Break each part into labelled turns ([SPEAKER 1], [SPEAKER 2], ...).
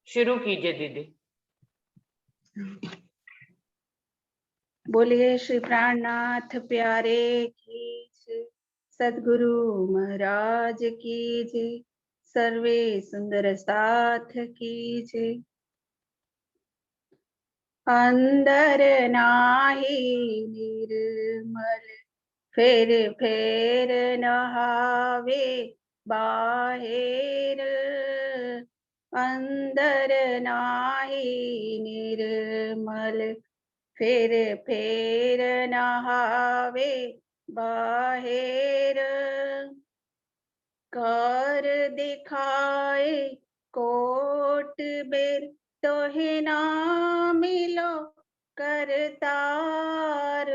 [SPEAKER 1] शुरू कीजिए दीदी।
[SPEAKER 2] बोलिए श्री प्राणनाथ प्यारे की जय, सद्गुरु महाराज की जय, सर्वे सुंदर साथ की जय। अंदर नाही निर्मल फेर फेर नहावे बाहेर, अंदर नाही निर्मल फेर फेर नहावे बाहेर। कर दिखाए कोट बेर तोहे ना मिलो करतार,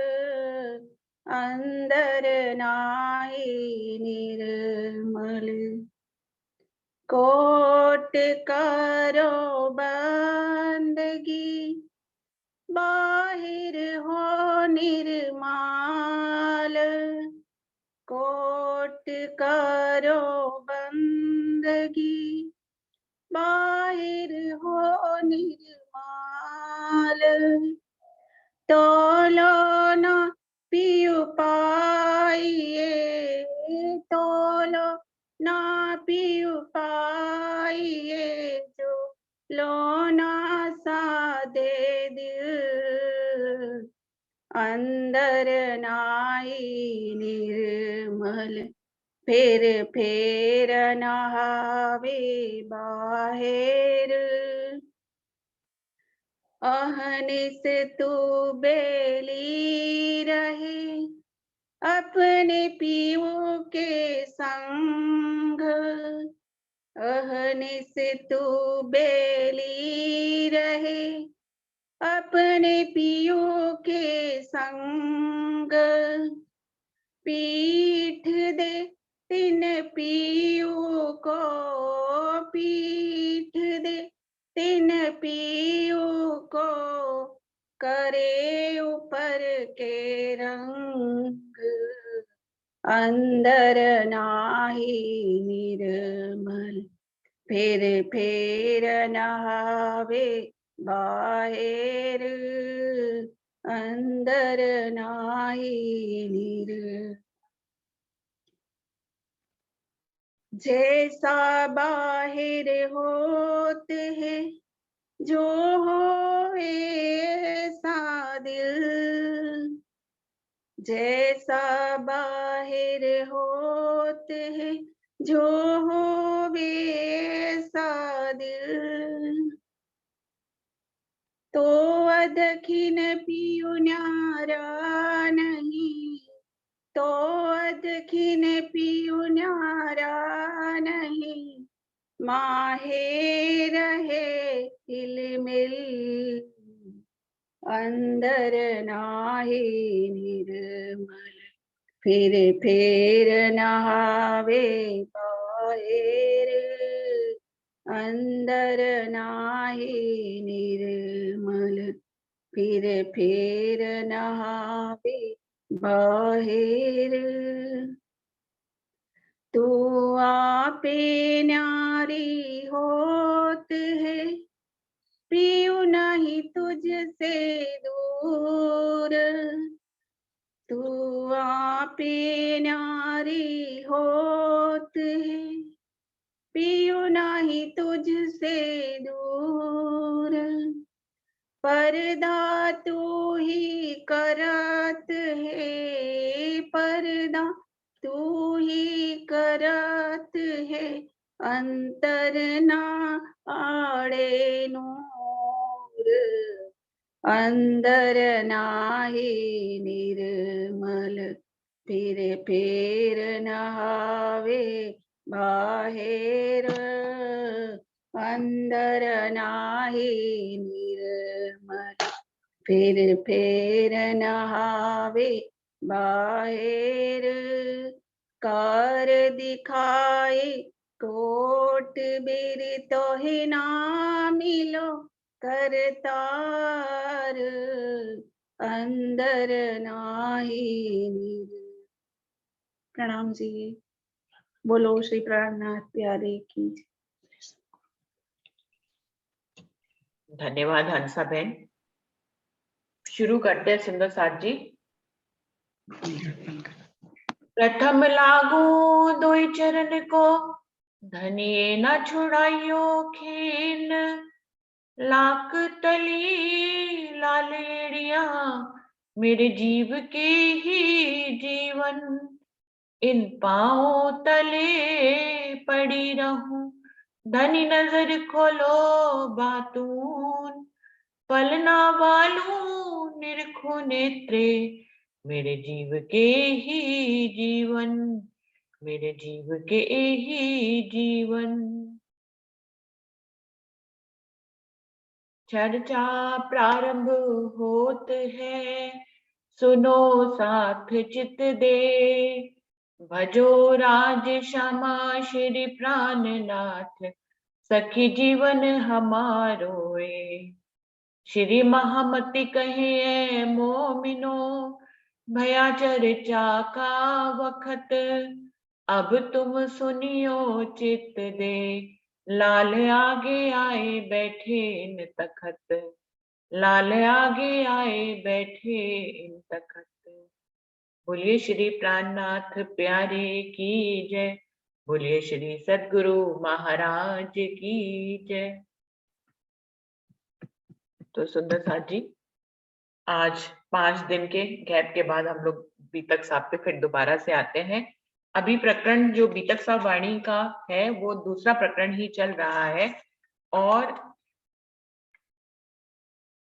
[SPEAKER 2] अंदर नाही निर्मल कोट करो बंदगी, बाहिर हो निर्माल। कोट करो बंदगी, बाहिर हो निर्माल। तोलो न पियु पाइए, तोलो ना पियु पाइए, जो लोना सा दे दिल, अंदर नाई निर्मल फेर फेर नहावे बाहेर। अहनिस तू बेली रहे अपने पियो के संग, अहनिस तू बेली रहे अपने पियो के संग। पीठ दे तिन पियो को, पीठ दे तिन पियो को, करे ऊपर के रंग, अंदर नाही निर्मल फेर फेर नहावे बाहेर, अंदर नाही निर्मल। जैसा बाहिर होत है जो हो ऐसा दिल, जैसा बाहिर होत है जो हो वैसा दिल। तो अदखिन पियु न्यारा नहीं, तो अदखिन पियु न्यारा नहीं, माहे रहे हिलमिल, अंदर नाही निर्मल फिर फेर नहावे बाहेर, अंदर नाही निर्मल फिर फेर नहावे बाहेर। तू आपे न्यारी होत है, पियु नहीं तुझसे दूर, तू आपे न्यारी होत है, पियु नहीं तुझसे दूर। पर्दा तू ही करत है, पर्दा तू ही करत है, अंतर ना आड़े नूर, अंदर नाही निर्मल फिर फेर नहावे बाहेर, अंदर नाही निर्मल फिर फेर नहावे बाहेर। कर दिखाए कोट बेर तोहे ना मिलो करतार, अंदर नाही। प्रणाम जी। बोलो श्री प्राणनाथ प्यारे की।
[SPEAKER 1] धन्यवाद हंसा बहन। शुरू करते हैं सुंदर साथ जी। प्रथम लागू दोई चरण को, धनिये न छुड़ाइयो खीन। लाक तली लालेड़िया, मेरे जीव के ही जीवन। इन पाँव तले पड़ी रहूं, धनी नजर खोलो बातून। पलना बालू निरखो नेत्रे, मेरे जीव के ही जीवन, मेरे जीव के ही जीवन। चर्चा प्रारंभ होत है, सुनो साथ चित दे। भजो राज श्यामा श्री प्राणनाथ, सखी जीवन हमारोए। श्री महामति कहे मोमिनो, भया चर्चा का वखत। अब तुम सुनियो चित दे, लाल आगे आए बैठे इन तखत। लाल आगे आए बैठे इन तखत। बोलिए श्री प्राणनाथ प्यारे की जय। बोलिए श्री सद्गुरु महाराज की जय। तो सुंदर साथ जी, आज 5 दिन के गैप के बाद हम लोग बीतक साहब पे फिर दोबारा से आते हैं। अभी प्रकरण जो बीतक साहब वाणी का है वो दूसरा प्रकरण ही चल रहा है, और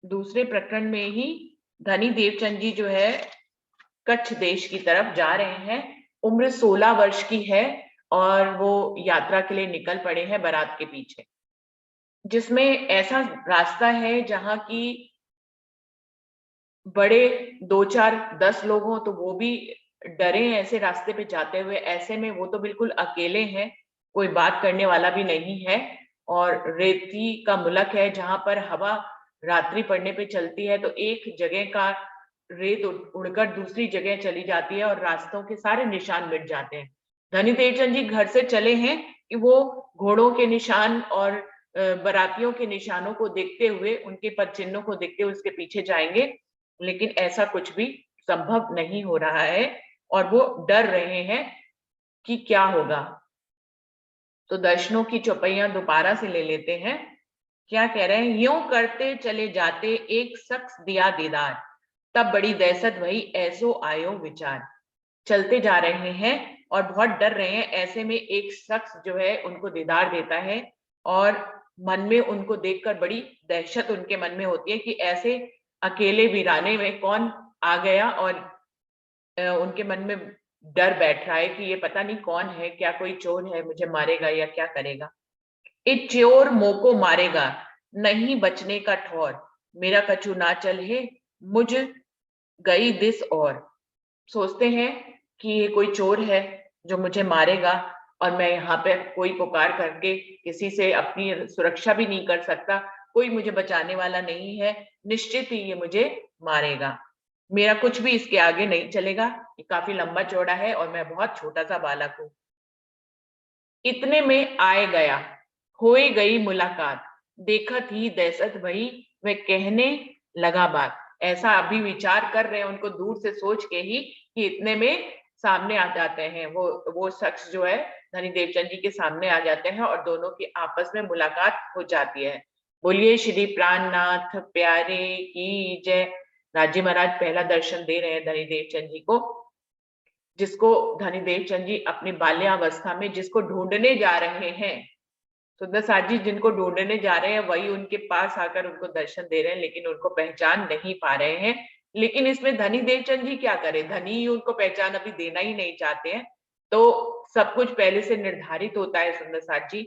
[SPEAKER 1] दूसरे प्रकरण में ही धनी देवचंद जी जो है कच्छ देश की तरफ जा रहे हैं। उम्र 16 वर्ष की है और वो यात्रा के लिए निकल पड़े हैं बारात के पीछे, जिसमें ऐसा रास्ता है जहां की बड़े 2-4-10 लोग हों तो वो भी डरे ऐसे रास्ते पे जाते हुए। ऐसे में वो तो बिल्कुल अकेले हैं, कोई बात करने वाला भी नहीं है, और रेती का मुल्क है जहां पर हवा रात्रि पड़ने पे चलती है तो एक जगह का रेत उड़कर दूसरी जगह चली जाती है और रास्तों के सारे निशान मिट जाते हैं। धनी देवचंद जी घर से चले हैं कि वो घोड़ों के निशान और बारातियों के निशानों को देखते हुए, उनके पद चिन्हों को देखते हुए उसके पीछे जाएंगे, लेकिन ऐसा कुछ भी संभव नहीं हो रहा है और वो डर रहे हैं कि क्या होगा। तो दर्शनों की चौपाइयां दोबारा से ले लेते हैं। क्या कह रहे हैं? यूं करते चले जाते एक शख्स दिया दीदार, तब बड़ी दहशत वही ऐसो आयो विचार। चलते जा रहे हैं और बहुत डर रहे हैं, ऐसे में एक शख्स जो है उनको दीदार देता है और मन में उनको देखकर बड़ी दहशत उनके मन में होती है कि ऐसे अकेले वीराने में कौन आ गया, और उनके मन में डर बैठ रहा है कि ये पता नहीं कौन है, क्या कोई चोर है, मुझे मारेगा या क्या करेगा। एक चोर मोको मारेगा, नहीं बचने का ठौर। मेरा कछु ना चल है, मुझ गई दिस और। सोचते हैं कि ये कोई चोर है जो मुझे मारेगा और मैं यहाँ पे कोई पुकार करके किसी से अपनी सुरक्षा भी नहीं कर सकता, कोई मुझे बचाने वाला नहीं है, निश्चित ही ये मुझे मारेगा। मेरा कुछ भी इसके आगे नहीं चलेगा, ये काफी लंबा चौड़ा है और मैं बहुत छोटा सा बालक हूँ। इतने में आए गया, होए गई मुलाकात, देखत ही दहशत भई, वह कहने लगा बात। ऐसा अभी विचार कर रहे हैं, उनको दूर से सोच के ही कि इतने में सामने आ जाते हैं वो शख्स जो है धनी देवचंद जी के सामने आ जाते हैं और दोनों की आपस में मुलाकात हो जाती है। बोलिए श्री प्राणनाथ प्यारे की जय। राजी महाराज पहला दर्शन दे रहे हैं धनी देवचंद जी को, जिसको धनी देवचंद जी अपनी बाल्यावस्था में जिसको ढूंढने जा रहे हैं, सुंदर साथ जी जिनको ढूंढने जा रहे हैं वही उनके पास आकर उनको दर्शन दे रहे हैं, लेकिन उनको पहचान नहीं पा रहे हैं। लेकिन इसमें धनी देवचंद जी क्या करें, धनी ही उनको पहचान अभी देना ही नहीं चाहते हैं। तो सब कुछ पहले से निर्धारित होता है सुंदर साथ जी,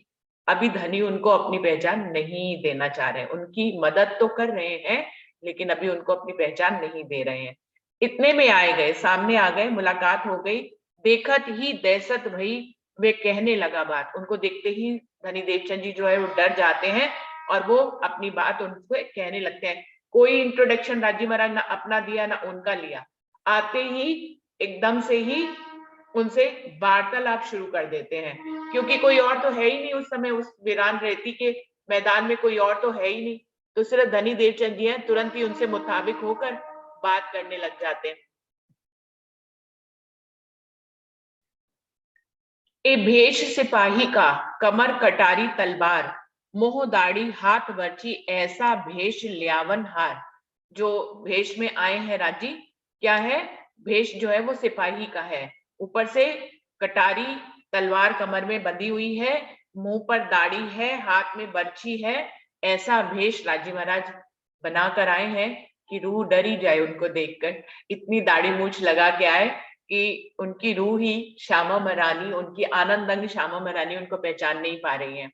[SPEAKER 1] अभी धनी उनको अपनी पहचान नहीं देना चाह रहे हैं। उनकी मदद तो कर रहे हैं लेकिन अभी उनको अपनी पहचान नहीं दे रहे हैं। इतने में आए गए, सामने आ गए, मुलाकात हो गई, देखत ही दहशत भई, वे कहने लगा बात। उनको देखते ही धनी देवचंद जी जो है वो डर जाते हैं और वो अपनी बात उनको कहने लगते हैं। कोई इंट्रोडक्शन राजी महाराज ना अपना दिया ना उनका लिया, आते ही एकदम से ही उनसे वार्तालाप शुरू कर देते हैं, क्योंकि कोई और तो है ही नहीं उस समय, उस वीरान रेती के मैदान में कोई और तो है ही नहीं, तो सिर्फ धनी देवचंद जी हैं। तुरंत ही उनसे मुताबिक होकर बात करने लग जाते हैं। ए भेष सिपाही का, कमर कटारी तलवार, मोह दाढ़ी हाथ बर्छी, ऐसा भेष ल्यावन हार। जो भेष में आए हैं राजी, क्या है, भेष जो है वो सिपाही का है, ऊपर से कटारी तलवार कमर में बंधी हुई है, मुंह पर दाढ़ी है, हाथ में बर्छी है। ऐसा भेष राजी महाराज बनाकर आए हैं कि रूह डरी जाए उनको देखकर। इतनी दाढ़ी मूछ लगा के आए कि उनकी रूह ही श्यामा महारानी, उनकी आनंद अंग श्यामा महारानी उनको पहचान नहीं पा रही हैं।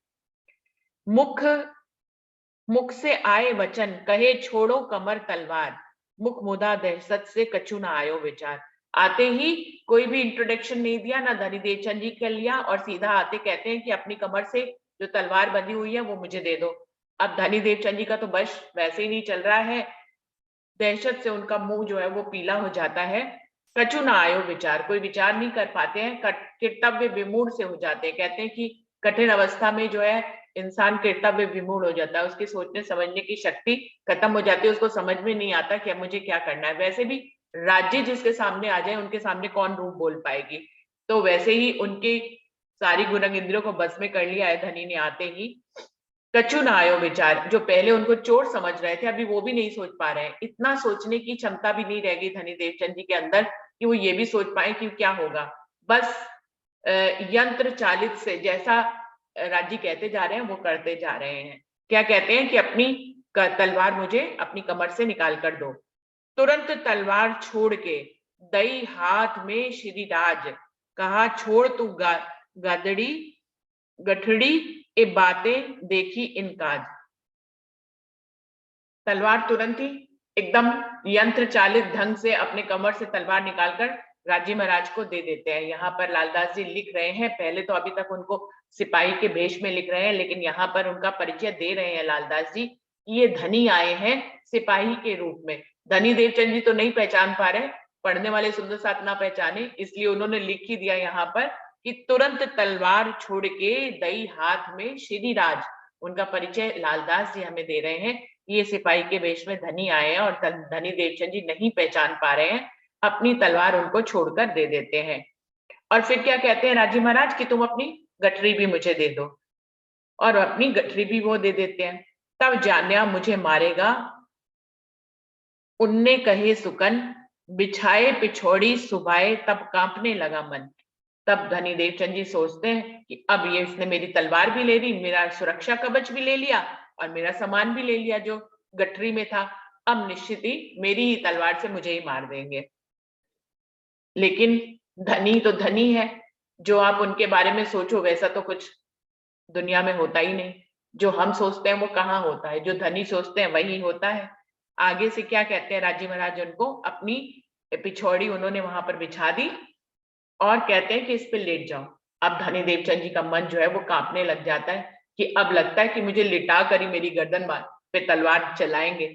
[SPEAKER 1] मुख से आए वचन, कहे छोड़ो कमर तलवार, मुख मुदा दहशत से कछु ना आयो विचार। आते ही कोई भी इंट्रोडक्शन नहीं दिया, ना धनी देवचंद जी कर लिया, और सीधा आते कहते हैं कि अपनी कमर से जो तलवार बंधी हुई है वो मुझे दे दो। अब धनी देवचंद जी का तो बस वैसे ही नहीं चल रहा है, दहशत से उनका मुंह जो है वो पीला हो जाता है। कछु ना आयो विचार, कोई विचार नहीं कर पाते हैं, कर्तव्य विमूढ़ से हो जाते हैं। कहते हैं कि कठिन अवस्था में जो है इंसान कर्तव्य विमूढ़ हो जाता है, उसकी सोचने समझने की शक्ति खत्म हो जाती है, उसको समझ में नहीं आता कि अब मुझे क्या करना है। वैसे भी राज्य जिसके सामने आ जाए, उनके सामने कौन रूप बोल पाएगी, तो वैसे ही उनकी सारी गुणंग इंद्रियों को बस में कर लिया है धनी ने आते ही। कछु ना आयो विचार, जो पहले उनको चोर समझ रहे थे अभी वो भी नहीं सोच पा रहे हैं, इतना सोचने की क्षमता भी नहीं रह गई धनी देवचंद जी के अंदर कि वो ये भी सोच पाए कि क्या होगा। बस यंत्र चालित से, जैसा राजी कहते जा रहे हैं वो करते जा रहे हैं। क्या कहते हैं कि अपनी तलवार मुझे अपनी कमर से निकाल कर दो। तुरंत तलवार छोड़ के दई हाथ में श्री राज, कहा छोड़ तू गदड़ी गठड़ी, ये बातें देखी इनकाज। तलवार तुरंत ही एकदम यंत्र चालित ढंग से अपने कमर से तलवार निकालकर राजी महाराज को दे देते हैं। यहाँ पर लालदास जी लिख रहे हैं, पहले तो अभी तक उनको सिपाही के भेष में लिख रहे हैं, लेकिन यहाँ पर उनका परिचय दे रहे हैं लालदास जी कि ये धनी आए हैं सिपाही के रूप में। धनी देवचंद जी तो नहीं पहचान पा रहे, पढ़ने वाले सुंदर साथ ना पहचाने, इसलिए उन्होंने लिख ही दिया यहाँ पर कि तुरंत तलवार छोड़ के दई हाथ में श्री राज। उनका परिचय लालदास जी हमें दे रहे हैं, ये सिपाही के वेश में धनी आए हैं और धनी देवचंद जी नहीं पहचान पा रहे हैं, अपनी तलवार उनको छोड़कर दे देते हैं। और फिर क्या कहते हैं राजी महाराज कि तुम अपनी गठरी भी मुझे दे दो, और अपनी गठरी भी वो दे देते हैं। तब जान्या मुझे मारेगा, उनने कहे सुकन, बिछाए पिछोड़ी सुबाए, तब कांपने लगा मन। तब धनी देवचंद जी सोचते हैं कि अब ये इसने मेरी तलवार भी ले ली, मेरा सुरक्षा कवच भी ले लिया, और मेरा सामान भी ले लिया जो गठरी में था, अब निश्चित ही मेरी ही तलवार से मुझे ही मार देंगे। लेकिन धनी तो धनी है, जो आप उनके बारे में सोचो वैसा तो कुछ दुनिया में होता ही नहीं। जो हम सोचते हैं वो कहाँ होता है, जो धनी सोचते हैं वही होता है। आगे से क्या कहते हैं राजी महाराज, उनको अपनी पिछौड़ी उन्होंने वहां पर बिछा दी और कहते हैं कि इस पे लेट जाओ। अब धनी देवचंद जी का मन जो है वो कांपने लग जाता है कि अब लगता है कि मुझे लिटा कर ही मेरी गर्दन पे तलवार चलाएंगे।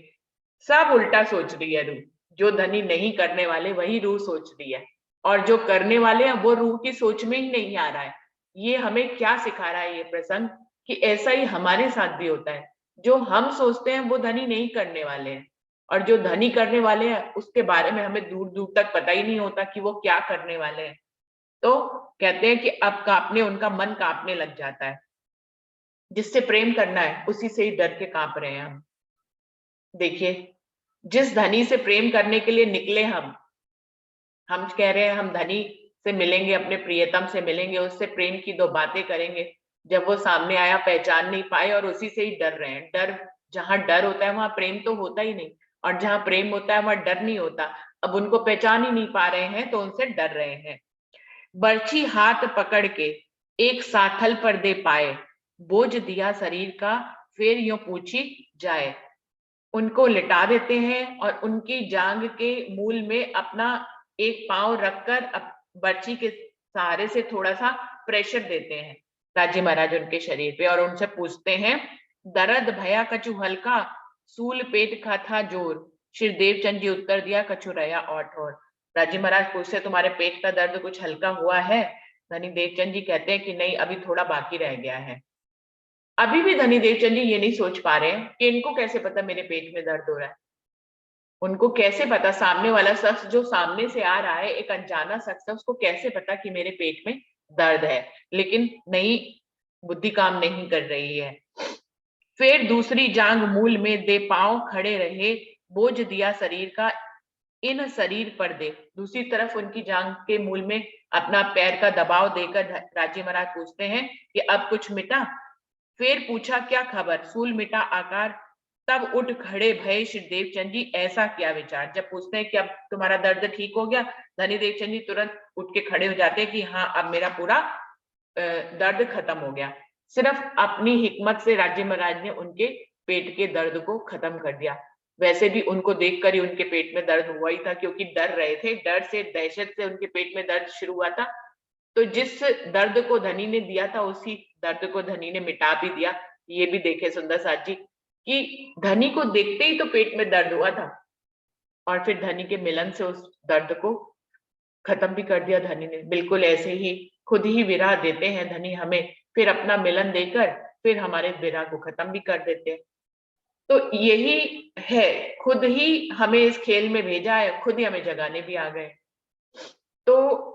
[SPEAKER 1] सब उल्टा सोच रही है रूह, जो धनी नहीं करने वाले वही रूह सोच रही है, और जो करने वाले हैं वो रूह की सोच में ही नहीं आ रहा है। ये हमें क्या सिखा रहा है ये प्रसंग, कि ऐसा ही हमारे साथ भी होता है। जो हम सोचते हैं वो धनी नहीं करने वाले हैं, और जो धनी करने वाले हैं उसके बारे में हमें दूर दूर तक पता ही नहीं होता कि वो क्या करने वाले हैं। तो कहते हैं कि अब कांपने, उनका मन कांपने लग जाता है। जिससे प्रेम करना है उसी से ही डर के कांप रहे हैं हम। देखिए, जिस धनी से प्रेम करने के लिए निकले हम कह रहे हैं हम धनी से मिलेंगे, अपने प्रियतम से मिलेंगे, उससे प्रेम की दो बातें करेंगे। जब वो सामने आया पहचान नहीं पाए और उसी से ही डर रहे हैं। डर, जहां डर होता है वहां प्रेम तो होता ही नहीं, और जहां प्रेम होता है वहां डर नहीं होता। अब उनको पहचान ही नहीं पा रहे हैं तो उनसे डर रहे हैं। बर्छी हाथ पकड़ के एक साथल पर दे पाए, बोझ दिया शरीर का फिर यूं पूछी जाए। उनको लिटा देते हैं और उनकी जांग के मूल में अपना एक पांव रखकर बर्छी के सहारे से थोड़ा सा प्रेशर देते हैं राजी महाराज उनके शरीर पे, और उनसे पूछते हैं, दर्द भया कछु हल्का, सूल पेट का था जोर। श्री देवचंद जी उत्तर दिया, कछु रया और ठोर। राजी महाराज पूछते तुम्हारे पेट का दर्द कुछ हल्का हुआ है? धनी देवचंद जी कहते हैं कि नहीं, अभी थोड़ा बाकी रह गया है। अभी भी धनी देवचंद जी ये नहीं सोच पा रहे हैं कि इनको कैसे पता मेरे पेट में दर्द हो रहा है। उनको कैसे पता, सामने वाला शख्स जो सामने से आ रहा है, एक अनजाना शख्स है, उसको कैसे पता कि मेरे पेट में दर्द है? लेकिन नहीं, बुद्धि काम नहीं कर रही है। फिर दूसरी जांग मूल में दे पांव खड़े रहे, बोझ दिया शरीर का इन शरीर पर दे। दूसरी तरफ उनकी जांग के मूल में अपना पैर का दबाव देकर राजी महाराज पूछते हैं कि अब कुछ मिटा? फिर पूछा क्या खबर, सूल मिटा आकार? तब उठ खड़े भये श्री देवचंद जी, ऐसा क्या विचार? जब पूछते हैं कि अब तुम्हारा दर्द ठीक हो गया, धनी देवचंद जी तुरंत उठ के खड़े हो जाते हैं कि हाँ, अब मेरा पूरा दर्द खत्म हो गया। सिर्फ अपनी हिकमत से राजे महाराज ने उनके पेट के दर्द को खत्म कर दिया। वैसे भी उनको देखकर ही उनके पेट में दर्द हुआ ही था, क्योंकि डर रहे थे, डर से, दहशत से उनके पेट में दर्द शुरू हुआ था। तो जिस दर्द को धनी ने दिया था, उसी दर्द को धनी ने मिटा भी दिया। ये भी देखे सुंदर साथ जी कि धनी को देखते ही तो पेट में दर्द हुआ था, और फिर धनी के मिलन से उस दर्द को खत्म भी कर दिया धनी ने। बिल्कुल ऐसे ही खुद ही विरह देते हैं धनी हमें, फिर अपना मिलन देकर फिर हमारे विरह को खत्म भी कर देते हैं। तो यही है, खुद ही हमें इस खेल में भेजा है, खुद ही हमें जगाने भी आ गए। तो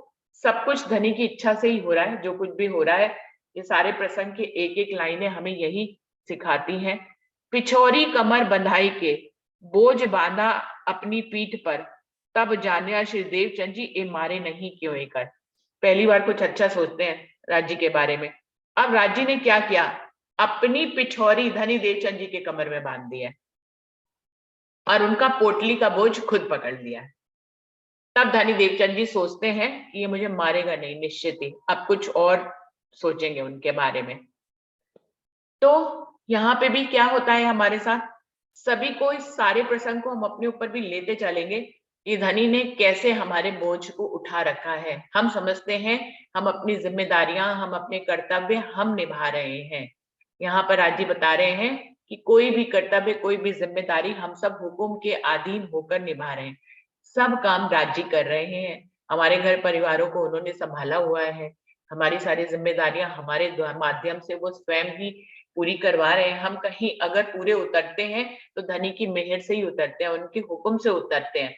[SPEAKER 1] सब कुछ धनी की इच्छा से ही हो रहा है, जो कुछ भी हो रहा है। ये सारे प्रसंग की एक एक लाइनें हमें यही सिखाती हैं। पिछोरी कमर बंधाई के, बोझ बांधा अपनी पीठ पर, तब जानिया श्री देवचंद जी ए मारे नहीं क्यों एकर। पहली बार कुछ अच्छा सोचते हैं राजी के बारे में। अब राजी ने क्या किया, अपनी पिछोरी धनी देवचंद जी के कमर में बांध दी है और उनका पोटली का बोझ खुद पकड़ लिया है। तब धनी देवचंद जी सोचते हैं कि ये मुझे मारेगा नहीं, निश्चित ही। अब कुछ और सोचेंगे उनके बारे में। तो यहाँ पे भी क्या होता है हमारे साथ, सभी को, इस सारे प्रसंग को हम अपने ऊपर भी लेते चलेंगे कि धनी ने कैसे हमारे बोझ को उठा रखा है। हम समझते हैं हम अपनी जिम्मेदारियां, हम अपने कर्तव्य हम निभा रहे हैं। यहाँ पर आज जी बता रहे हैं कि कोई भी कर्तव्य, कोई भी जिम्मेदारी हम सब हुकुम के अधीन होकर निभा रहे हैं। सब काम राजी कर रहे हैं, हमारे घर परिवारों को उन्होंने संभाला हुआ है, हमारी सारी जिम्मेदारियां हमारे माध्यम से वो स्वयं ही पूरी करवा रहे हैं। हम कहीं अगर पूरे उतरते हैं तो धनी की मेहर से ही उतरते हैं, उनके हुक्म से उतरते हैं।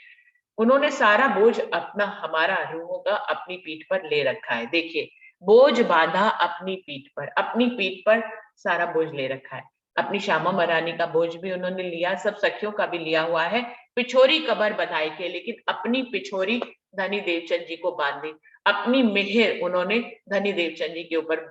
[SPEAKER 1] उन्होंने सारा बोझ अपना, हमारा रूहों का अपनी पीठ पर ले रखा है। देखिए, बोझ बांधा अपनी पीठ पर सारा बोझ ले रखा है। अपनी श्यामा महारानी का बोझ भी उन्होंने लिया, सब सखियों का भी लिया हुआ है। पिछोरी कमर बंधाई के, लेकिन अपनी पिछोरी धनी देवचंद जी को बांधी, अपनी मेहर उन्होंने धनी देवचंद जी के ऊपर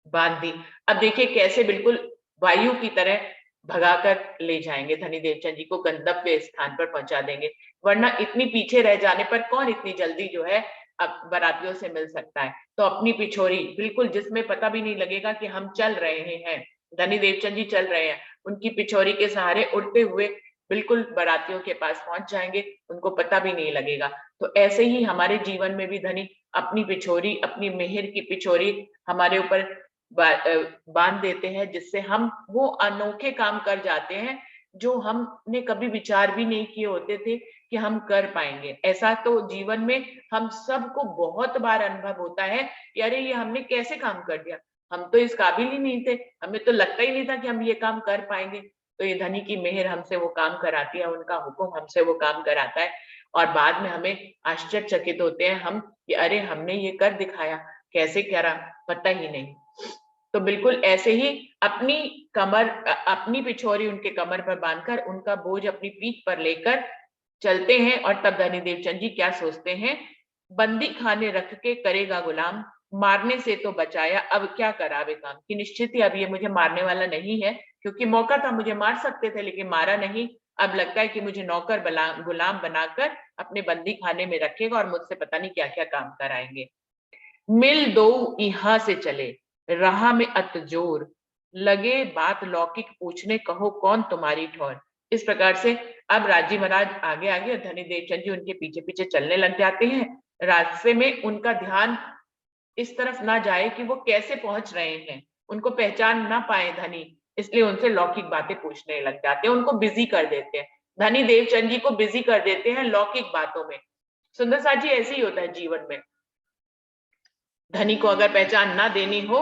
[SPEAKER 1] बांध दी। अब देखिए कैसे बिल्कुल वायु की तरह भगाकर ले जाएंगे, धनी देवचंद जी को गंतव्य स्थान पर पहुंचा देंगे। वरना इतनी पीछे रह जाने पर कौन इतनी जल्दी जो है अब बारातियों से मिल सकता है। तो अपनी पिछोरी बिल्कुल, जिसमें पता भी नहीं लगेगा कि हम चल रहे हैं, धनी देवचंद जी चल रहे हैं, उनकी पिछोरी के सहारे उड़ते हुए बिल्कुल बारातियों के पास पहुंच जाएंगे, उनको पता भी नहीं लगेगा। तो ऐसे ही हमारे जीवन में भी धनी अपनी पिछोरी, अपनी मेहर की पिछोरी हमारे ऊपर बांध देते हैं, जिससे हम वो अनोखे काम कर जाते हैं जो हमने कभी विचार भी नहीं किए होते थे कि हम कर पाएंगे। ऐसा तो जीवन में हम सबको बहुत बार अनुभव होता है कि अरे ये हमने कैसे काम कर दिया, हम तो इस काबिल ही नहीं थे, हमें तो लगता ही नहीं था कि हम ये काम कर पाएंगे। तो ये धनी की मेहर हमसे वो काम कराती है, उनका हुक्म हमसे वो काम कराता है, और बाद में हमें आश्चर्यचकित होते हैं हम कि अरे हमने ये कर दिखाया, कैसे करा पता ही नहीं। तो बिल्कुल ऐसे ही अपनी कमर, अपनी पिछोरी उनके कमर पर बांधकर उनका बोझ अपनी पीठ पर लेकर चलते हैं। और तब धनी देवचंद जी क्या सोचते हैं, बंदी खाने रख के करेगा गुलाम, मारने से तो बचाया अब क्या करावे काम। कि निश्चित ही अब ये मुझे मारने वाला नहीं है, क्योंकि मौका था, मुझे मार सकते थे लेकिन मारा नहीं। अब लगता है कि मुझे नौकर गुलाम बनाकर अपने बंदी खाने में रखेगा और मुझसे पता नहीं क्या क्या काम कराएंगे। मिल दो यहाँ से चले, राह में अत जोर, लगे बात लौकिक पूछने, कहो कौन तुम्हारी ठौर। इस प्रकार से अब राजी महाराज आगे आगे और धनी देवचंद जी उनके पीछे पीछे चलने लग जाते हैं। रास्ते में उनका ध्यान इस तरफ ना जाए कि वो कैसे पहुंच रहे हैं, उनको पहचान ना पाए धनी, इसलिए उनसे लौकिक बातें पूछने लग जाते हैं, उनको बिजी कर देते हैं। धनी देवचंद जी को बिजी कर देते हैं लौकिक बातों में। सुंदर साथ जी ऐसे ही होता है जीवन में, धनी को अगर पहचान ना देनी हो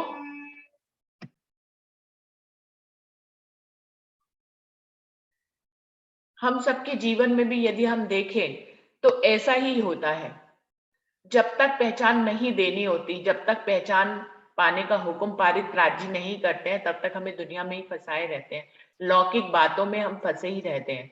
[SPEAKER 1] हम सबके जीवन में भी यदि हम देखें तो ऐसा ही होता है। जब तक पहचान नहीं देनी होती, जब तक पहचान पाने का हुक्म पारित राजी नहीं करते हैं, तब तक हमें दुनिया में ही फंसाए रहते हैं, लौकिक बातों में हम फंसे ही रहते हैं।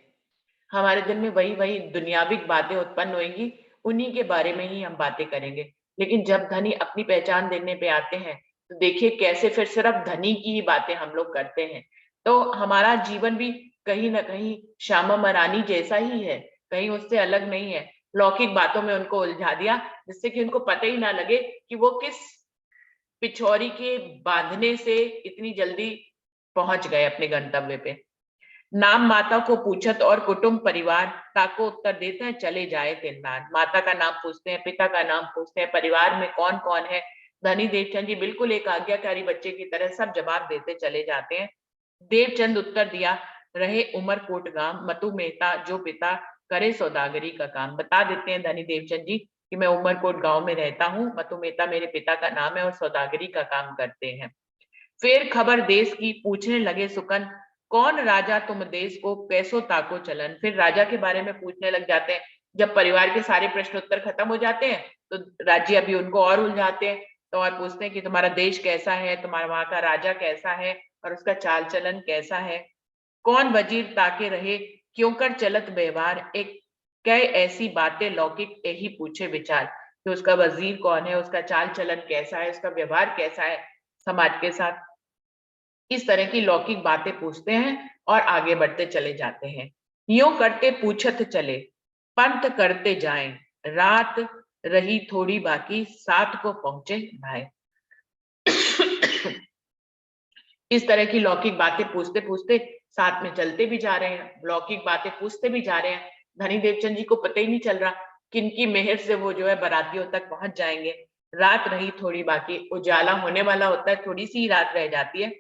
[SPEAKER 1] हमारे दिल में वही वही दुनियाविक बातें उत्पन्न होंगी, उन्हीं के बारे में ही हम बातें करेंगे। लेकिन जब धनी अपनी पहचान देने पे आते हैं तो देखिए कैसे फिर सिर्फ धनी की ही बातें हम लोग करते हैं। तो हमारा जीवन भी कहीं ना कहीं श्यामा मरानी जैसा ही है, कहीं उससे अलग नहीं है। लौकिक बातों में उनको उलझा दिया जिससे कि उनको पता ही ना लगे कि वो किस पिछौरी के बांधने से इतनी जल्दी पहुंच गए अपने गंतव्य पे। नाम माता को पूछत और कुटुंब परिवार ताको उत्तर देते हैं चले जाए तिन्नान। माता का नाम पूछते हैं, पिता का नाम पूछते हैं, परिवार में कौन कौन है। धनी देवचंद जी बिल्कुल एक आज्ञाकारी बच्चे की तरह सब जवाब देते चले जाते हैं। देवचंद उत्तर दिया रहे उमरकोट गांव, मतु मेहता जो पिता करे सौदागरी का काम। बता देते हैं धनी देवचंद जी कि मैं उमरकोट गांव में रहता हूँ, मतु मेहता मेरे पिता का नाम है और सौदागरी का काम करते हैं। फिर खबर देश की पूछने लगे सुकन, कौन राजा तुम देश को कैसो ताको चलन। फिर राजा के बारे में पूछने लग जाते हैं। जब परिवार के सारे प्रश्न उत्तर खत्म हो जाते हैं तो राज्य अभी उनको और उलझाते हैं, तो और पूछते हैं कि तुम्हारा देश कैसा है, तुम्हारा वहां का राजा कैसा है और उसका चाल चलन कैसा है। कौन वजीर ताके रहे क्यों कर चलत व्यवहार, एक कई ऐसी बातें लौकिक यही पूछे विचार कि उसका वजीर कौन है, उसका चाल चलन कैसा है, उसका व्यवहार कैसा है समाज के साथ। इस तरह की लौकिक बातें पूछते हैं और आगे बढ़ते चले जाते हैं। यूं करते पूछत चले पंथ करते जाएं, रात रही थोड़ी बाकी सात को पहुंचे भाई। इस तरह की लौकिक बातें पूछते पूछते साथ में चलते भी जा रहे हैं, लौकिक बातें पूछते भी जा रहे हैं। धनी देवचंद जी को पता ही नहीं चल रहा किनकी मेहर से वो जो है बारातियों तक पहुंच जाएंगे। रात रही थोड़ी बाकी, उजाला होने वाला होता है, थोड़ी सी रात रह जाती है।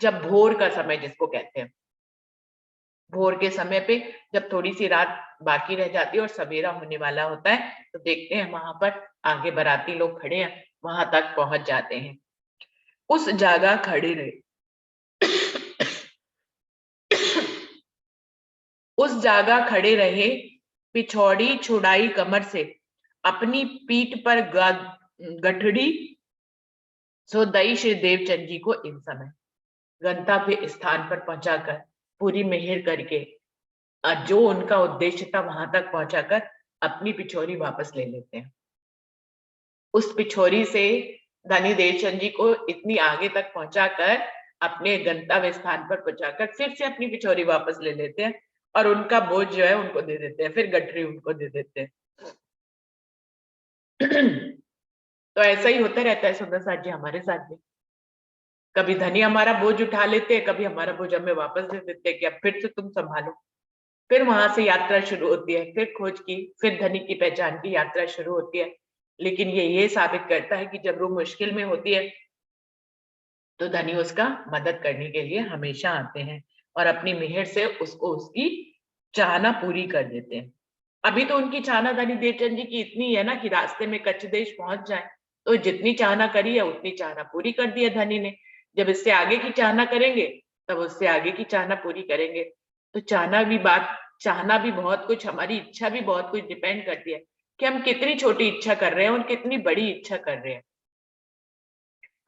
[SPEAKER 1] जब भोर का समय जिसको कहते हैं, भोर के समय पे जब थोड़ी सी रात बाकी रह जाती है और सवेरा होने वाला होता है तो देखते हैं वहां पर आगे बाराती लोग खड़े हैं, वहां तक पहुंच जाते हैं। उस जगह खड़े रहे उस जगह खड़े रहे पिछौड़ी छुड़ाई कमर से, अपनी पीठ पर गठड़ी सो दई श्री देवचंद जी को इन समय गंतव्य स्थान पर पहुंचाकर पूरी मेहर करके जो उनका उद्देश्य था वहां तक पहुंचाकर अपनी पिछोरी वापस ले लेते हैं। उस पिछोरी से धनी देवचंद जी को इतनी आगे तक पहुंचाकर अपने गंतव्य स्थान पर पहुंचाकर फिर से अपनी पिछोरी वापस ले लेते हैं और उनका बोझ जो है उनको दे देते हैं, फिर गठरी उनको दे देते हैं। तो ऐसा ही होता रहता है सुंदर साथ जी हमारे साथ भी। कभी धनी हमारा बोझ उठा लेते हैं, कभी हमारा बोझ हमें वापस दे देते हैं कि अब फिर से तुम संभालो। फिर वहां से यात्रा शुरू होती है, फिर खोज की, फिर धनी की पहचान की यात्रा शुरू होती है। लेकिन ये साबित करता है कि जब वो मुश्किल में होती है तो धनी उसका मदद करने के लिए हमेशा आते हैं और अपनी मेहर से उसको उसकी चाहना पूरी कर देते हैं। अभी तो उनकी चाहना धनी देवचंद जी की इतनी है ना कि रास्ते में कच्छ देश पहुंच जाए, तो जितनी चाहना करी है उतनी चाहना पूरी कर दी है धनी ने। जब इससे आगे की चाहना करेंगे तब उससे आगे की चाहना पूरी करेंगे। तो चाहना भी बहुत कुछ, हमारी इच्छा भी बहुत कुछ डिपेंड करती है कि हम कितनी छोटी इच्छा कर रहे हैं और कितनी बड़ी इच्छा कर रहे हैं।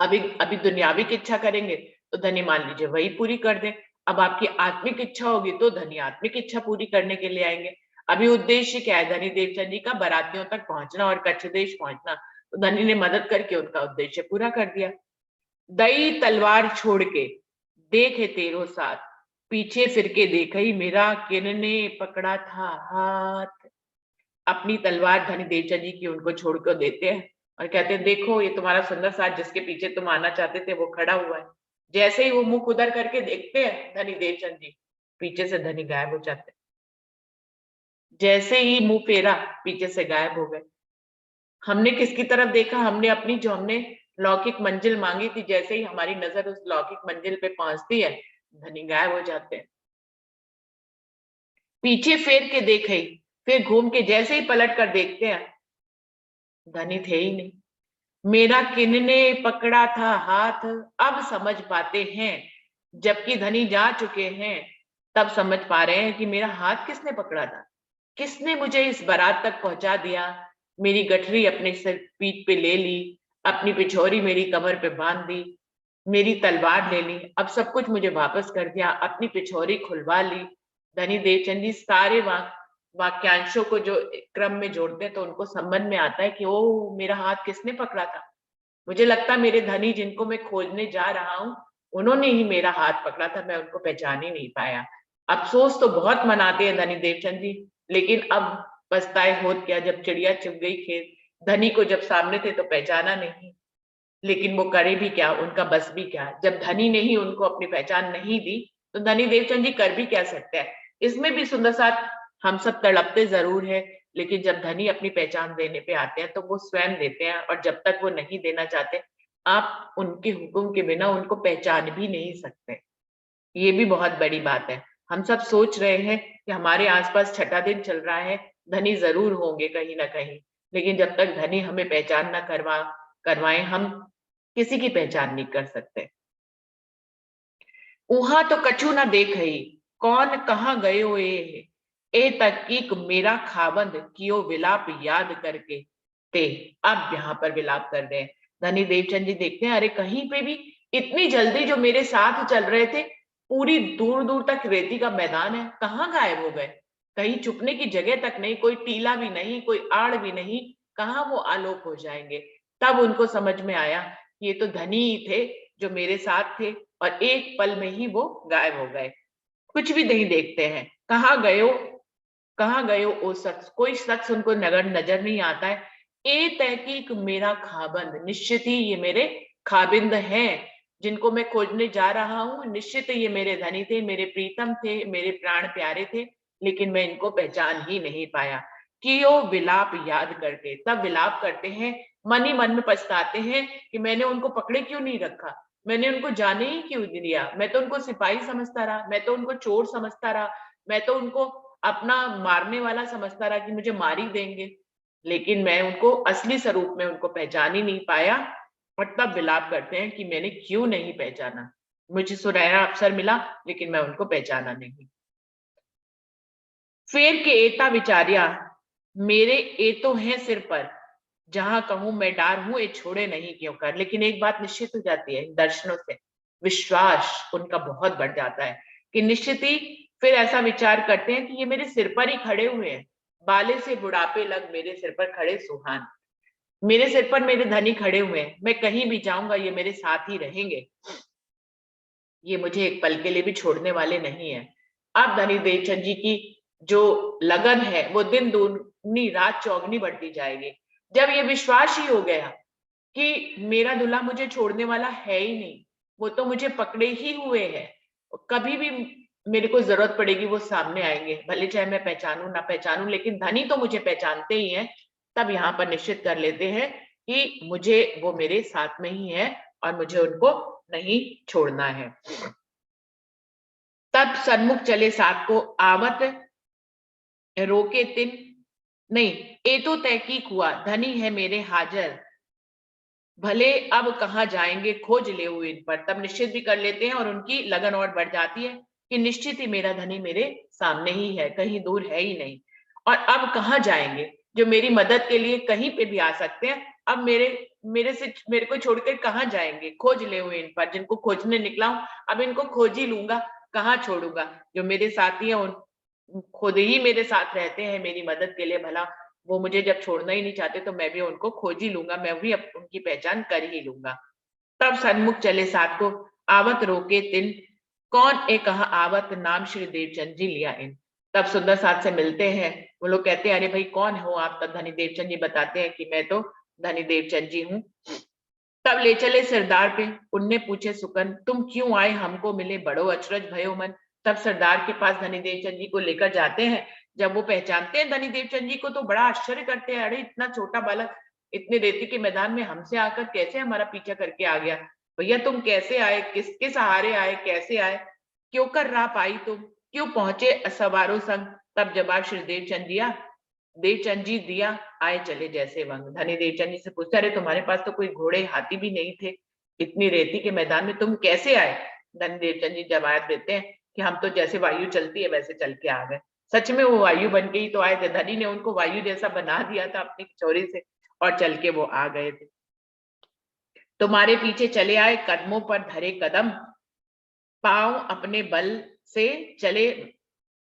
[SPEAKER 1] अभी अभी दुनियाविक इच्छा करेंगे तो धनी मान लीजिए वही पूरी कर दे। अब आपकी आत्मिक इच्छा होगी तो धनी आत्मिक इच्छा पूरी करने के लिए आएंगे। अभी उद्देश्य क्या है धनी देवचंद जी का, बारातियों तक पहुंचना और कच्छ देश पहुंचना, तो धनी ने मदद करके उनका उद्देश्य पूरा कर दिया। दई तलवार छोड़ के देखे तेरो साथ, पीछे फिर के देखा ही मेरा किनने पकड़ा था हाथ। अपनी तलवार धनी देवचंद जी की उनको छोड़ कर देते हैं और कहते हैं देखो ये तुम्हारा सुंदर साथ जिसके पीछे तुम आना चाहते थे वो खड़ा हुआ है। जैसे ही वो मुख उधर करके देखते हैं धनी देवचंद जी, पीछे से धनी गायब हो जाते हैं। जैसे ही मुंह फेरा पीछे से गायब हो गए। हमने किसकी तरफ देखा, हमने अपनी जो हमने लौकिक मंजिल मांगी थी, जैसे ही हमारी नजर उस लौकिक मंजिल पे पहुंचती है धनी गायब हो जाते हैं। पीछे फेर के देखे फिर घूम के जैसे ही पलट कर देखते हैं, धनी थे ही नहीं। मेरा किन्ने पकड़ा था हाथ, अब समझ पाते हैं, जबकि धनी जा चुके हैं तब समझ पा रहे हैं कि मेरा हाथ किसने पकड़ा था, किसने मुझे इस बारात तक पहुंचा दिया। मेरी गठरी अपने सिर पीठ पे ले ली, अपनी पिछोरी मेरी कमर पे बांध दी, मेरी तलवार ले ली, अब सब कुछ मुझे वापस कर दिया, अपनी पिछोरी खुलवा ली। धनी देवचंद जी सारे वाक्यांशों को जो क्रम में जोड़ते हैं तो उनको समझ में आता है कि ओ, मेरा हाथ किसने पकड़ा था। मुझे लगता है मेरे धनी जिनको मैं खोजने जा रहा हूँ, उन्होंने ही मेरा हाथ पकड़ा था, मैं उनको पहचान ही नहीं पाया। अफसोस तो बहुत मनाते हैं धनी देवचंद जी, लेकिन अब पछताए होत क्या, जब चिड़िया चुग गई खेत। धनी को जब सामने थे तो पहचाना नहीं, लेकिन वो करे भी क्या, उनका बस भी क्या। जब धनी ने ही उनको अपनी पहचान नहीं दी तो धनी देवचंद जी कर भी क्या सकते हैं। इसमें भी सुंदर साथ हम सब तड़पते जरूर है, लेकिन जब धनी अपनी पहचान देने पे आते हैं तो वो स्वयं देते हैं, और जब तक वो नहीं देना चाहते, आप उनके हुक्म के बिना उनको पहचान भी नहीं सकते। ये भी बहुत बड़ी बात है। हम सब सोच रहे हैं कि हमारे आसपास छठा दिन चल रहा है, धनी जरूर होंगे कहीं ना कहीं, लेकिन जब तक धनी हमें पहचान ना करवाए, हम किसी की पहचान नहीं कर सकते। उहा तो कछु ना देख ही, कौन कहाँ गयो ए तकीक मेरा खाबंद कियो विलाप याद करके ते। अब यहाँ पर विलाप कर रहे हैं। धनी देवचंद जी देखते हैं, अरे कहीं पे भी इतनी जल्दी जो मेरे साथ चल रहे थे, पूरी दूर दूर तक रेती का मैदान है, कहाँ गायब हो गए। कहीं छुपने की जगह तक नहीं, कोई टीला भी नहीं, कोई आड़ भी नहीं, कहाँ वो आलोप हो जाएंगे। तब उनको समझ में आया ये तो धनी ही थे जो मेरे साथ थे, और एक पल में ही वो गायब हो गए। कुछ भी नहीं देखते हैं, कहाँ गयो ओ शख्स, कोई शख्स उनको नजर नहीं आता है। ए तहकीक मेरा खाबंद, निश्चित ही ये मेरे खाबिंद हैं, जिनको मैं खोजने जा रहा हूँ। निश्चित ये मेरे धनी थे, मेरे प्रीतम थे, मेरे प्राण प्यारे थे, लेकिन मैं इनको पहचान ही नहीं पाया। कियो विलाप याद करके, तब विलाप करते हैं, मन ही मन में पछताते हैं कि मैंने उनको पकड़े क्यों नहीं रखा, मैंने उनको जाने ही क्यों दिया। मैं तो उनको सिपाही समझता रहा, मैं तो उनको चोर समझता रहा, मैं तो उनको अपना मारने वाला समझता रहा कि मुझे मार ही देंगे, लेकिन मैं उनको असली स्वरूप में उनको पहचान ही नहीं पाया। और तब विलाप करते हैं कि मैंने क्यों नहीं पहचाना, मुझे सुनहरा अवसर मिला लेकिन मैं उनको पहचाना नहीं। फेर के एता विचारिया, मेरे ए तो हैं सिर पर, जहां कहूं मैं डार हूं, ये छोड़े नहीं क्यों कर। लेकिन एक बात निश्चित हो जाती है इन दर्शनों से, विश्वास उनका बहुत बढ़ जाता है कि निश्चित ही फिर ऐसा विचार करते हैं कि ये मेरे सिर पर ही खड़े हुए हैं, बाले से बुढ़ापे लग मेरे सिर पर खड़े सुहान, मेरे सिर पर मेरे धनी खड़े हुए हैं, मैं कहीं भी जाऊंगा ये मेरे साथ ही रहेंगे, ये मुझे एक पल के लिए भी छोड़ने वाले नहीं है। अब धनी देवचंद जी की जो लगन है वो दिन दूनी रात चौगनी बढ़ती जाएगी। जब ये विश्वास ही हो गया कि मेरा दूल्हा मुझे छोड़ने वाला है ही नहीं, वो तो मुझे पकड़े ही हुए है, कभी भी मेरे को जरूरत पड़ेगी वो सामने आएंगे, भले चाहे मैं पहचानूं ना पहचानूं, लेकिन धनी तो मुझे पहचानते ही हैं। तब यहाँ पर निश्चित कर लेते हैं कि मुझे वो मेरे साथ में ही है और मुझे उनको नहीं छोड़ना है। तब सन्मुख चले साथ को आवत रोके तिन नहीं, ए तो तहकीक हुआ धनी है मेरे हाजर, भले अब कहाँ जाएंगे खोज ले हुए इन पर। तब निश्चित भी कर लेते हैं और उनकी लगन और बढ़ जाती है कि निश्चित ही मेरा धनी मेरे सामने ही है, कहीं दूर है ही नहीं, और अब कहाँ जाएंगे, जो मेरी मदद के लिए कहीं पे भी आ सकते हैं, अब मेरे को छोड़कर कहाँ जाएंगे, खोज ले हुए इन पर, जिनको खोजने निकला हूं अब इनको खोज ही लूंगा, कहाँ छोड़ूंगा। जो मेरे साथी हैं उन खुद ही मेरे साथ रहते हैं मेरी मदद के लिए, भला वो मुझे जब छोड़ना ही नहीं चाहते तो मैं भी उनको खोज ही लूंगा, मैं भी उनकी पहचान कर ही लूंगा। तब सन्मुख चले साथ को आवत रोके तिन, कौन ए कहा आवत नाम श्री देवचंद जी लिया इन। तब सुंदर साथ से मिलते हैं, वो लोग कहते हैं अरे भाई कौन हो आप। तब धनी देवचंद जी बताते हैं कि मैं तो धनी देवचंद जी हूँ। तब ले चले सरदार पे, उनने पूछे सुकन, तुम क्यों आए हमको मिले, बड़ो अचरज भयो मन। तब सरदार के पास धनी देवचंद जी को लेकर जाते हैं। जब वो पहचानते हैं धनी देवचंद जी को तो बड़ा आश्चर्य करते हैं, अरे इतना छोटा बालक इतने रेती के मैदान में हमसे आकर कैसे हमारा पीछा करके आ गया, भैया तुम कैसे आए, किसके सहारे आए, कैसे आए, क्यों कर राह पाई तुम, क्यों पहुंचे सवारों संग। तब जवाब श्री देवचंद दिया, देवचंद जी दिया, आए चले जैसे वंग। धनी देवचंद जी से पूछते, अरे तुम्हारे पास तो कोई घोड़े हाथी भी नहीं थे, इतनी रेती के मैदान में तुम कैसे आए? धनी देवचंद जी जवाब देते हैं कि हम तो जैसे वायु चलती है वैसे चल के आ गए। सच में वो वायु बन के ही तो आए थे, धनी ने उनको वायु जैसा बना दिया था अपनी किचौरी से, और चल के वो आ गए थे। तुम्हारे पीछे चले आए, कदमों पर धरे कदम, पांव अपने बल से चले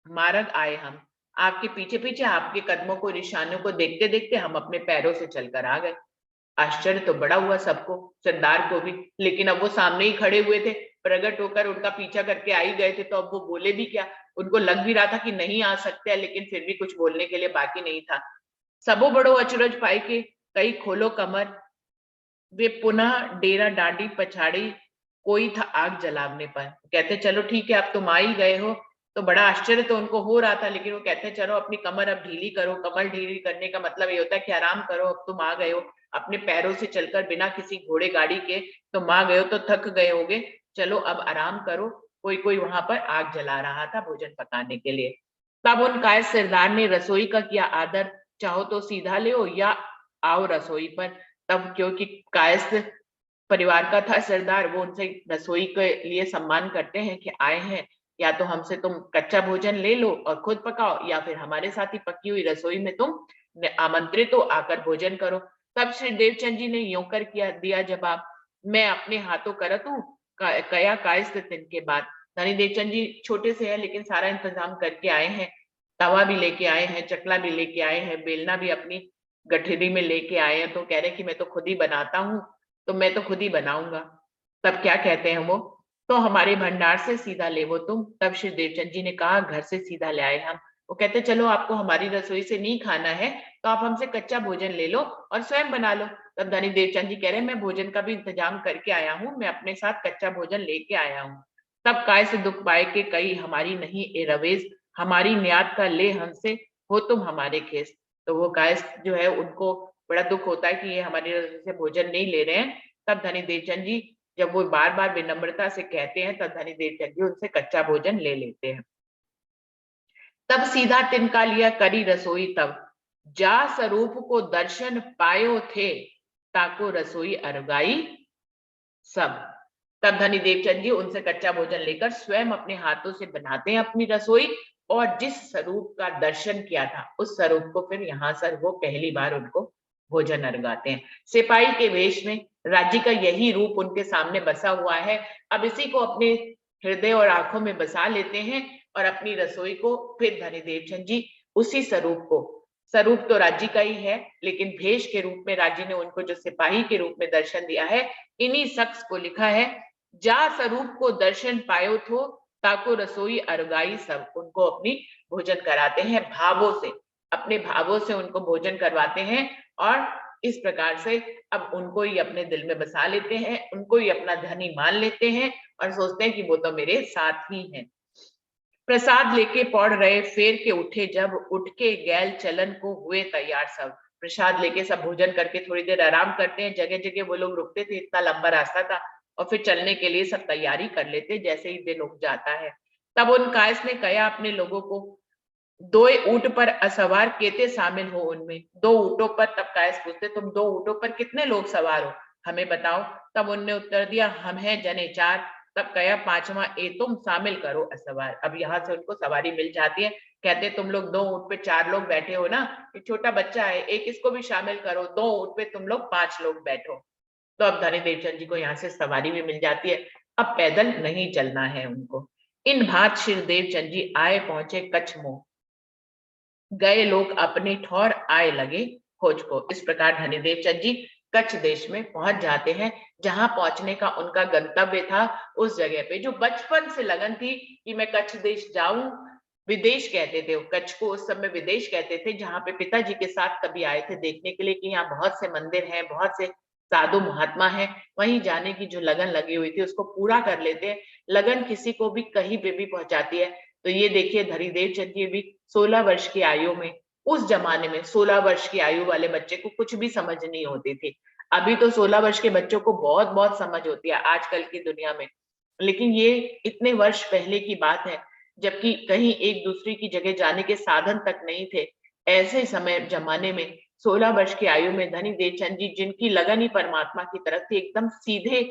[SPEAKER 1] मार्ग आए हम। आपके पीछे पीछे आपके कदमों को, निशानों को देखते देखते हम अपने पैरों से चलकर आ गए। आश्चर्य तो बड़ा हुआ सबको, सरदार को भी, लेकिन अब वो सामने ही खड़े हुए थे, प्रकट होकर उनका पीछा करके आ ही गए थे, तो अब वो बोले भी क्या? उनको लग भी रहा था कि नहीं आ सकते हैं, लेकिन फिर भी कुछ बोलने के लिए बाकी नहीं था। सबो बड़ो अचरज पाई के कई खोलो कमर, वे पुनः डेरा डांडी पछाड़ी, कोई था आग जलावने पर। कहते चलो ठीक है, अब तुम आ ही गए हो। तो बड़ा आश्चर्य तो उनको हो रहा था, लेकिन वो कहते चलो अपनी कमर अब ढीली करो। कमर ढीली करने का मतलब ये होता है कि आराम करो, अब तुम आ गए हो, अपने पैरों से चलकर बिना किसी घोड़े गाड़ी के तुम आ गए हो, तो थक गए होगे, चलो अब आराम करो। कोई कोई वहां पर आग जला रहा था भोजन पकाने के लिए। तब उन कायद सरदार ने रसोई का किया आदर, चाहो तो सीधा ले या आओ रसोई पर। तब क्योंकि कायस्थ परिवार का था सरदार, वो उनसे रसोई के लिए सम्मान करते हैं कि आए हैं, या तो हमसे तुम कच्चा भोजन ले लो और खुद पकाओ, या फिर हमारे साथ ही पकी हुई रसोई में तुम आमंत्रित हो, आकर भोजन करो। तब श्री देवचंद जी ने यूं कर किया दिया जवाब, मैं अपने हाथों करत हूँ, कया कायस्थ तिनके बाद। धनी देवचंद जी छोटे से है, लेकिन सारा इंतजाम करके आए हैं। तवा भी लेके आए हैं, चकला भी लेके आए हैं, बेलना भी अपनी गठरी में लेके आए हैं। तो कह रहे हैं कि मैं तो खुद ही बनाता हूँ, तो मैं तो खुद ही बनाऊंगा। तब क्या कहते हैं वो, तो हमारे भंडार से सीधा ले वो तुम। तब श्री देवचंद जी ने कहा, घर से सीधा ले आए हम। वो कहते चलो आपको हमारी रसोई से नहीं खाना है, तो आप हमसे कच्चा भोजन ले लो और स्वयं बना लो। तब धनी देवचंद जी कह रहे हैं, मैं भोजन का भी इंतजाम करके आया हूँ, मैं अपने साथ कच्चा भोजन लेके आया हूँ। तब काय से दुख पाए के कई, हमारी नहीं ए रवेज, हमारी न्यात का ले हमसे, हो तुम हमारे खेस। तो वो काय जो है, उनको बड़ा दुख होता है कि ये हमारी रसोई से भोजन नहीं ले रहे हैं। तब धनी देवचंद जी, जब वो बार बार विनम्रता से कहते हैं, तब धनी देवचंद जी उनसे कच्चा भोजन ले लेते हैं। तब सीधा तिनका लिया करी रसोई, तब जा स्वरूप को दर्शन पायो थे, ताको रसोई अरगाई सब। तब धनी देवचंद जी उनसे कच्चा भोजन लेकर स्वयं अपने हाथों से बनाते हैं अपनी रसोई, और जिस स्वरूप का दर्शन किया था उस स्वरूप को फिर यहाँ सर वो पहली बार उनको भोजन अर्गाते हैं। सिपाही के वेश में राज्य का यही रूप उनके सामने बसा हुआ है। अब इसी को अपने हृदय और आंखों में बसा लेते हैं, और अपनी रसोई को फिर धनी देवचंद जी उसी स्वरूप तो राज्य का ही है, लेकिन भेष के रूप में राज्य ने उनको जो सिपाही के रूप में दर्शन दिया है, इन्हीं शख्स को लिखा है, जा स्वरूप को दर्शन पायो थो, ताको रसोई अरगाई सब। उनको अपनी भोजन कराते हैं भावों से, अपने भावों से उनको भोजन करवाते हैं, और इस प्रकार से अब उनको ही अपने दिल में बसा लेते हैं, उनको ही अपना धनी मान लेते हैं, और सोचते हैं कि वो तो मेरे साथ ही हैं। प्रसाद लेके पौड़ रहे, फेर के उठे जब, उठ के गैल चलन को हुए तैयार सब। प्रसाद लेके सब भोजन करके थोड़ी देर आराम करते हैं, जगह जगह वो लोग रुकते थे, इतना लंबा रास्ता था, और फिर चलने के लिए सब तैयारी कर लेते जैसे ही दिन उग जाता है। तब उन कायस ने कहा अपने लोगों को, दो ऊंट पर असवार केते शामिल हो उनमें। दो ऊंटों पर, तब कायस पूछते तुम दो ऊंटों पर कितने लोग सवार हो, हमें बताओ। तब उनने उत्तर दिया, हम हैं जने चार। तब कया पांचवा ए तुम शामिल करो असवार। अब यहाँ से उनको सवारी मिल जाती है। कहते तुम लोग दो ऊंट पे चार लोग बैठे हो ना, एक छोटा बच्चा है, एक इसको भी शामिल करो, दो ऊंट पे तुम लोग 5 लोग बैठो। तो अब धनी देवचंद जी को यहाँ से सवारी भी मिल जाती है, अब पैदल नहीं चलना है उनको। इन भात श्री देवचंद जी आए पहुंचे कच्छ मोह, गए लोग अपने ठौर आए लगे खोज को। इस प्रकार धनी देवचंद जी कच्छ देश में पहुंच जाते हैं, जहां पहुंचने का उनका गंतव्य था। उस जगह पे जो बचपन से लगन थी कि मैं कच्छ देश जाऊं, विदेश कहते थे कच्छ को, उस समय विदेश कहते थे, जहां पे पिताजी के साथ कभी आए थे देखने के लिए कि यहाँ बहुत से मंदिर हैं, बहुत से साधु महात्मा हैं, वहीं जाने की जो लगन लगी हुई थी उसको पूरा कर लेते हैं। लगन किसी को भी कहीं पे भी पहुंचाती है। तो ये देखिए धनी देवचंद जी भी 16 वर्ष की आयु में, उस जमाने में 16 वर्ष की आयु वाले बच्चे को कुछ भी समझ नहीं होती थी। अभी तो 16 वर्ष के बच्चों को बहुत बहुत समझ होती है आजकल की दुनिया में, लेकिन ये इतने वर्ष पहले की बात है, जबकि कहीं एक दूसरे की जगह जाने के साधन तक नहीं थे। ऐसे समय जमाने में 16 वर्ष की आयु में धनी देवचंद जी, जिनकी लगन ही परमात्मा की तरफ थी, एकदम सीधे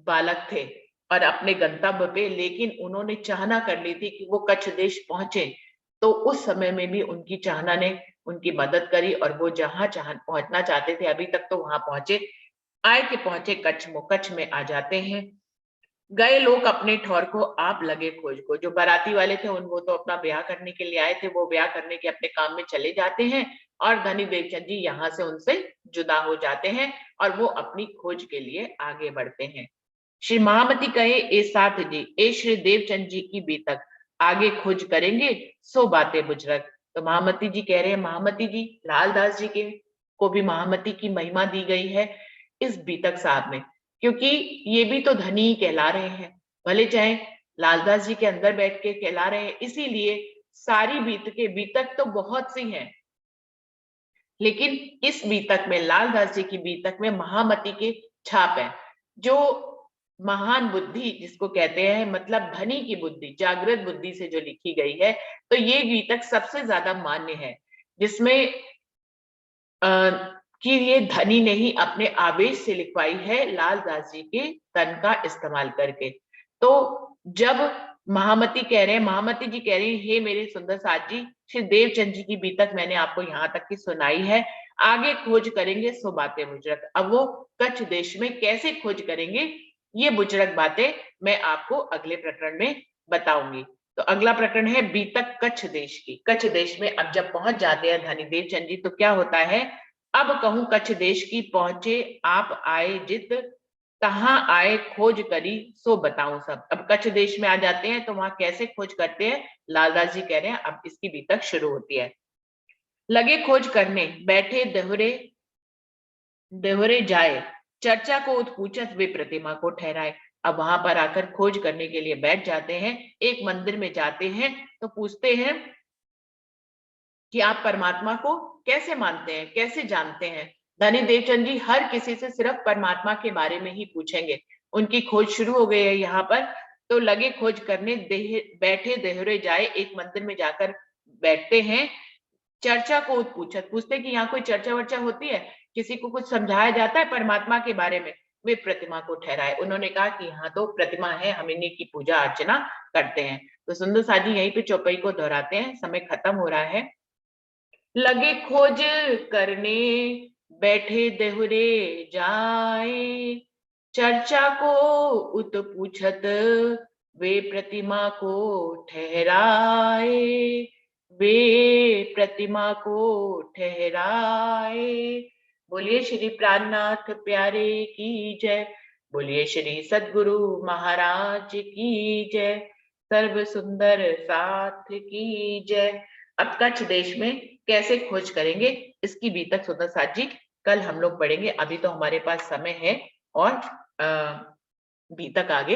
[SPEAKER 1] बालक थे और अपने गंतव्य पे, लेकिन उन्होंने चाहना कर ली थी कि वो कच्छ देश पहुंचे। तो उस समय में भी उनकी चाहना ने उनकी मदद करी और वो जहां पहुंचना चाहते थे, अभी तक तो वहां पहुंचे। आए के पहुंचे कच्छ में आ जाते हैं। गए लोग अपने ठौर को, आप लगे खोज को। जो बाराती वाले थे वो तो अपना ब्याह करने के लिए आए थे, वो ब्याह करने के अपने काम में चले जाते हैं और धनी देवचंद जी यहाँ से उनसे जुदा हो जाते हैं और वो अपनी खोज के लिए आगे बढ़ते हैं। श्री महामती कहे, ए साथ जी, ए श्री देवचंद जी की बीतक, आगे खोज करेंगे सो बातें बुजरक। तो महामती जी कह रहे हैं, महामती जी, लालदास जी के को भी महामती की महिमा दी गई है इस बीतक साहब में, क्योंकि ये भी तो धनी ही कहला रहे हैं, भले चाहे लालदास जी के अंदर बैठ के कहला रहे हैं। इसीलिए सारी बीतक तो बहुत सी हैं, लेकिन इस बीतक में, लालदास जी की बीतक में महामती के छाप है। जो महान बुद्धि जिसको कहते हैं, मतलब धनी की बुद्धि, जागृत बुद्धि से जो लिखी गई है, तो ये बीतक सबसे ज्यादा मान्य है, जिसमें कि ये धनी ने ही अपने आवेश से लिखवाई है, लालदास जी के तन का इस्तेमाल करके। तो जब महामती जी कह रही है, हे मेरे सुंदर साथ जी, श्री देवचंद जी की बीतक मैंने आपको यहाँ तक की सुनाई है, आगे खोज करेंगे सो बातें बुजरक। अब वो कच्छ देश में कैसे खोज करेंगे, ये बुजरक बातें मैं आपको अगले प्रकरण में बताऊंगी। तो अगला प्रकरण है बीतक कच्छ देश की। कच्छ देश में अब जब पहुंच जाते हैं धनी देवचंद जी, तो क्या होता है, अब कहूं कच्छ देश की पहुंचे आप आए जित, कहाँ आए खोज करी सो बताऊं सब। अब कच्छ देश में आ जाते हैं तो वहां कैसे खोज करते हैं, लालदास जी कह रहे हैं, अब इसकी बीतक शुरू होती है। लगे खोज करने, बैठे देहरे जाए, चर्चा को उत्पूछत वे प्रतिमा को ठहराए। अब वहां पर आकर खोज करने के लिए बैठ जाते हैं, एक मंदिर में जाते हैं तो पूछते हैं कि आप परमात्मा को कैसे मानते हैं, कैसे जानते हैं। धनी देवचंद जी हर किसी से सिर्फ परमात्मा के बारे में ही पूछेंगे। उनकी खोज शुरू हो गई है यहाँ पर। तो लगे खोज करने, बैठे देहरे जाए, एक मंदिर में जाकर बैठते हैं, चर्चा को पूछत, पूछते कि यहाँ कोई चर्चा वर्चा होती है, किसी को कुछ समझाया जाता है परमात्मा के बारे में, वे प्रतिमा को ठहराए। उन्होंने कहा कि यहाँ तो प्रतिमा है, हम इन्हीं की पूजा अर्चना करते हैं। तो सुंदर साजी यहीं पे चौपाई को दोहराते हैं, समय खत्म हो रहा है। लगे खोज करने, बैठे देहुरे जाए, चर्चा को उत पूछत, वे प्रतिमा को ठहराए, वे प्रतिमा को ठहराए। बोलिए श्री प्राणनाथ प्यारे की जय, बोलिए श्री सद्गुरु महाराज की जय, सर्व सुंदर साथ की जय। अब कच्छ देश में कैसे खोज करेंगे, इसकी बीतक सुंदर साथ जी कल हम लोग पढ़ेंगे। अभी तो हमारे पास समय है और बीतक आगे